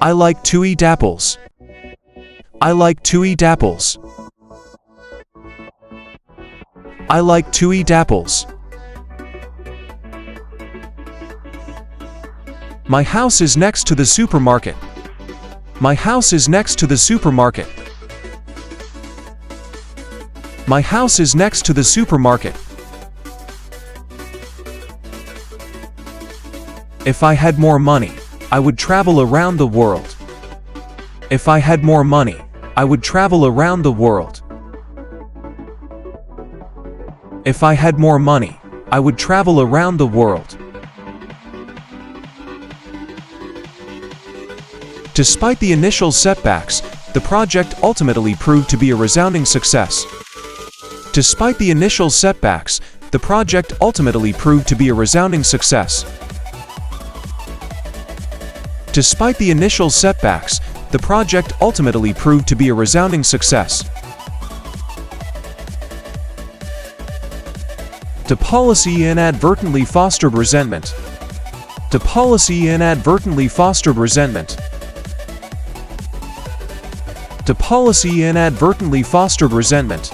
I like to eat apples. I like to eat apples. I like to eat apples. My house is next to the supermarket. My house is next to the supermarket. My house is next to the supermarket. If I had more money, I would travel around the world. If I had more money, I would travel around the world. If I had more money, I would travel around the world. Despite the initial setbacks, the project ultimately proved to be a resounding success. Despite the initial setbacks, the project ultimately proved to be a resounding success. Despite the initial setbacks, the project ultimately proved to be a resounding success. The policy inadvertently fostered resentment. The policy inadvertently fostered resentment. The policy inadvertently fostered resentment.